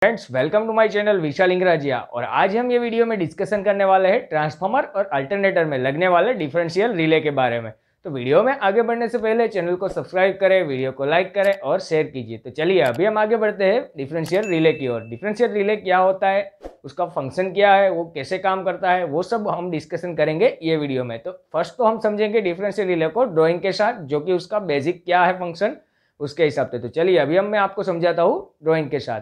Friends, welcome to my channel Vishal Ingrajiya. और आज हम ये वीडियो में डिस्कशन करने वाले हैं ट्रांसफार्मर और अल्टरनेटर में लगने वाले डिफरेंशियल रिले के बारे में। तो वीडियो में आगे बढ़ने से पहले चैनल को सब्सक्राइब करें, वीडियो को लाइक करें और शेयर कीजिए। तो चलिए अभी हम आगे बढ़ते हैं डिफरेंशियल रिले की ओर। डिफरेंशियल रिले क्या होता है, उसका फंक्शन क्या है, वो कैसे काम करता है, वो सब हम डिस्कशन करेंगे ये वीडियो में। तो फर्स्ट तो हम समझेंगे डिफरेंशियल रिले को ड्राइंग के साथ, जो कि उसका बेसिक क्या है फंक्शन उसके हिसाब से। तो चलिए अभी मैं आपको समझाता हूँ ड्राइंग के साथ।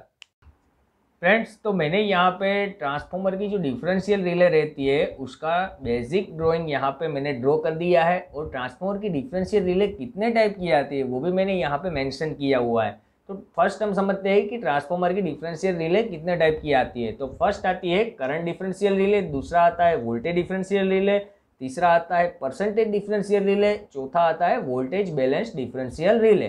फ्रेंड्स, तो मैंने यहाँ पे ट्रांसफार्मर की जो डिफरेंशियल रिले रहती है उसका बेसिक ड्राइंग यहाँ पे मैंने ड्रॉ कर दिया है। और ट्रांसफार्मर की डिफरेंशियल रिले कितने टाइप की आती है वो भी मैंने यहाँ पे मेंशन किया हुआ है। तो फर्स्ट हम समझते हैं कि ट्रांसफार्मर की डिफरेंशियल रिले कितने टाइप की आती है। तो फर्स्ट आती है करंट डिफरेंशियल रिले, दूसरा आता है वोल्टेज डिफरेंशियल रिले, तीसरा आता है परसेंटेज डिफरेंशियल रिले, चौथा आता है वोल्टेज बैलेंस डिफरेंशियल रिले।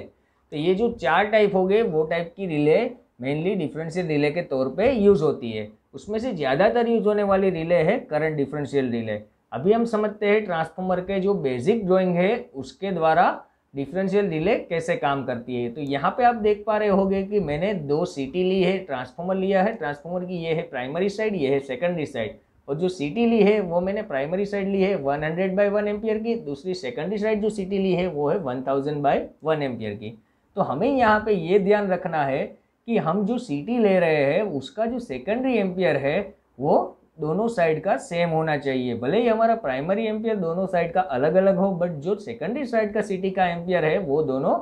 तो ये जो चार टाइप हो गए वो टाइप की रिले मेनली डिफरेंशियल रिले के तौर पे यूज़ होती है। उसमें से ज़्यादातर यूज होने वाली रिले है करंट डिफरेंशियल रिले। अभी हम समझते हैं ट्रांसफार्मर के जो बेसिक ड्राइंग है उसके द्वारा डिफरेंशियल रिले कैसे काम करती है। तो यहाँ पे आप देख पा रहे होंगे कि मैंने दो सीटी ली है, ट्रांसफार्मर लिया है। ट्रांसफार्मर की ये है प्राइमरी साइड, ये है सेकेंडरी साइड। और जो सीटी ली है वो मैंने प्राइमरी साइड ली है 100/1 एम्पियर की, दूसरी सेकेंडरी साइड जो सीटी ली है वो है 1000/1 एम्पियर की। तो हमें यहाँ पे ये ध्यान रखना है कि हम जो सीटी ले रहे हैं उसका जो सेकेंडरी एम्पियर है वो दोनों साइड का सेम होना चाहिए। भले ही हमारा प्राइमरी एम्पियर दोनों साइड का अलग अलग हो, बट जो सेकेंडरी साइड का सीटी का एम्पियर है वो दोनों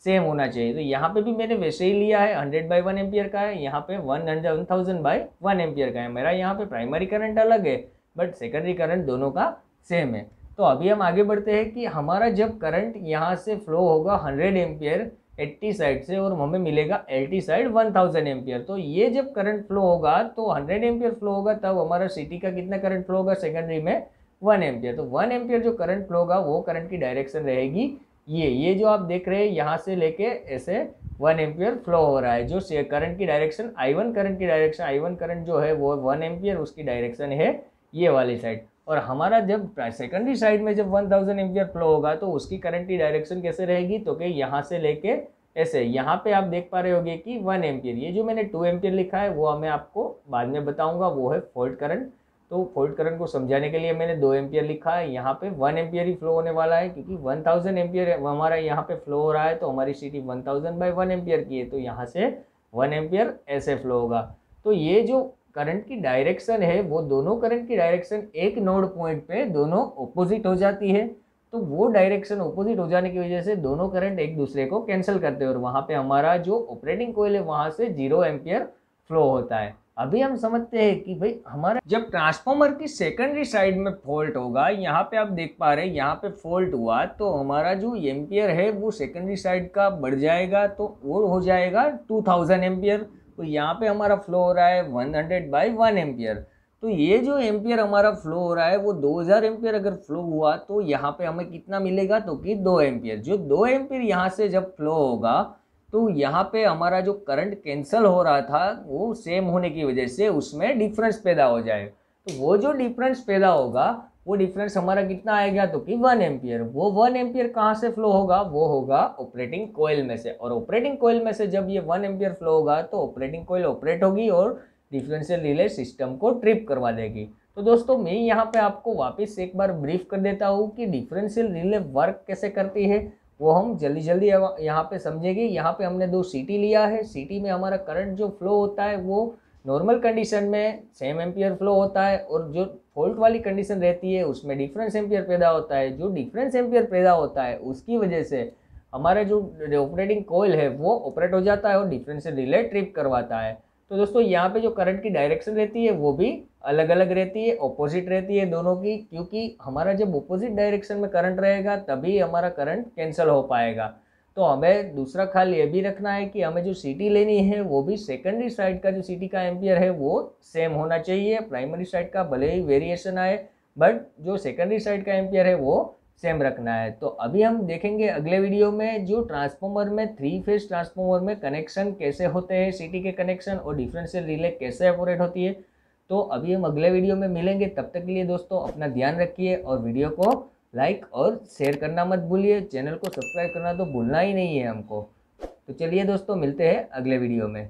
सेम होना चाहिए। तो यहाँ पे भी मैंने वैसे ही लिया है, 100/1 एम्पियर का है, यहाँ पे 1000/1 एम्पियर का है। मेरा यहाँ पे प्राइमरी करंट अलग है बट सेकेंडरी करंट दोनों का सेम है। तो अभी हम आगे बढ़ते हैं कि हमारा जब करंट यहाँ से फ्लो होगा 100 एम्पियर 80 साइड से और हमें मिलेगा 80 साइड 1000 एम्पियर। तो ये जब करंट फ्लो होगा तो 100 एम्पियर फ्लो होगा, तब हमारा सीटी का कितना करंट फ्लो होगा सेकेंडरी में 1 एम्पियर। तो 1 एम्पियर जो करंट फ्लो होगा वो करंट की डायरेक्शन रहेगी ये जो आप देख रहे हैं यहाँ से लेके ऐसे 1 एम्पियर फ्लो हो रहा है। जो करंट की डायरेक्शन I1 करंट की डायरेक्शन I1 करंट जो है वो 1 एम्पियर, उसकी डायरेक्शन है ये वाली साइड। और हमारा जब सेकेंडरी साइड में जब 1000 एम्पियर फ्लो होगा तो उसकी करंट की डायरेक्शन कैसे रहेगी, तो कि यहाँ से लेके ऐसे। यहाँ पे आप देख पा रहे होंगे कि 1 एम्पियर, ये जो मैंने 2 एम्पियर लिखा है वो मैं आपको बाद में बताऊंगा, वो है फॉल्ट करंट। तो फॉल्ट करंट को समझाने के लिए मैंने 2 एम्पियर लिखा है। यहाँ पे 1 एम्पियर ही फ्लो होने वाला है क्योंकि 1000 एम्पियर हमारा यहाँ पे फ्लो हो रहा है। तो हमारी सीटी 1000/1 एम्पियर की है, तो यहाँ से 1 एम्पियर ऐसे फ्लो होगा। तो ये जो करंट की डायरेक्शन है वो दोनों करंट की डायरेक्शन एक नोड पॉइंट पे दोनों ऑपोजिट हो जाती है। तो वो डायरेक्शन ऑपोजिट हो जाने की वजह से दोनों करंट एक दूसरे को कैंसिल करते हैं और वहाँ पे हमारा जो ऑपरेटिंग कॉइल है वहाँ से 0 एम्पियर फ्लो होता है। अभी हम समझते हैं कि भाई हमारा जब ट्रांसफार्मर की सेकेंडरी साइड में फॉल्ट होगा, यहाँ पे आप देख पा रहे हैं यहाँ पे फॉल्ट हुआ तो हमारा जो एम्पियर है वो सेकेंडरी साइड का बढ़ जाएगा, तो वो हो जाएगा 2000 एम्पियर। तो यहाँ पे हमारा फ्लो हो रहा है 100/1 एम्पियर। तो ये जो एम्पियर हमारा फ्लो हो रहा है वो 2000 एम्पियर अगर फ्लो हुआ तो यहाँ पे हमें कितना मिलेगा, तो कि 2 एम्पियर। जो 2 एम्पियर यहाँ से जब फ्लो होगा तो यहाँ पे हमारा जो करंट कैंसिल हो रहा था वो सेम होने की वजह से उसमें डिफरेंस पैदा हो जाएगा। तो वो जो डिफरेंस पैदा होगा वो डिफरेंस हमारा कितना आएगा, तो कि 1 एम्पियर। वो 1 एम्पियर कहाँ से फ्लो होगा, वो होगा ऑपरेटिंग कॉइल में से। और ऑपरेटिंग कॉइल में से जब ये 1 एम्पियर फ्लो होगा तो ऑपरेटिंग कॉइल ऑपरेट होगी और डिफरेंशियल रिले सिस्टम को ट्रिप करवा देगी। तो दोस्तों मैं यहाँ पे आपको वापस एक बार ब्रीफ कर देता हूँ कि डिफरेंशियल रिले वर्क कैसे करती है, वो हम जल्दी जल्दी यहाँ पे समझेंगे। यहाँ पे हमने 2 सीटी लिया है। सीटी में हमारा करंट जो फ्लो होता है वो नॉर्मल कंडीशन में सेम एम्पियर फ्लो होता है और जो फॉल्ट वाली कंडीशन रहती है उसमें डिफरेंस एम्पियर पैदा होता है। जो डिफरेंस एम्पियर पैदा होता है उसकी वजह से हमारा जो ऑपरेटिंग कॉइल है वो ऑपरेट हो जाता है और डिफरेंशियल रिले ट्रिप करवाता है। तो दोस्तों यहाँ पे जो करंट की डायरेक्शन रहती है वो भी अलग अलग रहती है, ऑपोजिट रहती है दोनों की, क्योंकि हमारा जब ऑपोजिट डायरेक्शन में करंट रहेगा तभी हमारा करंट कैंसिल हो पाएगा। तो हमें दूसरा ख्याल ये भी रखना है कि हमें जो सीटी लेनी है वो भी सेकेंडरी साइड का जो सीटी का एम्पियर है वो सेम होना चाहिए। प्राइमरी साइड का भले ही वेरिएशन आए बट जो सेकेंडरी साइड का एम्पियर है वो सेम रखना है। तो अभी हम देखेंगे अगले वीडियो में जो ट्रांसफार्मर में 3 फेज ट्रांसफार्मर में कनेक्शन कैसे होते हैं, सीटी के कनेक्शन और डिफरेंशियल रिले कैसे ऑपरेट होती है। तो अभी हम अगले वीडियो में मिलेंगे, तब तक के लिए दोस्तों अपना ध्यान रखिए और वीडियो को लाइक और शेयर करना मत भूलिए। चैनल को सब्सक्राइब करना तो भूलना ही नहीं है हमको। तो चलिए दोस्तों मिलते हैं अगले वीडियो में।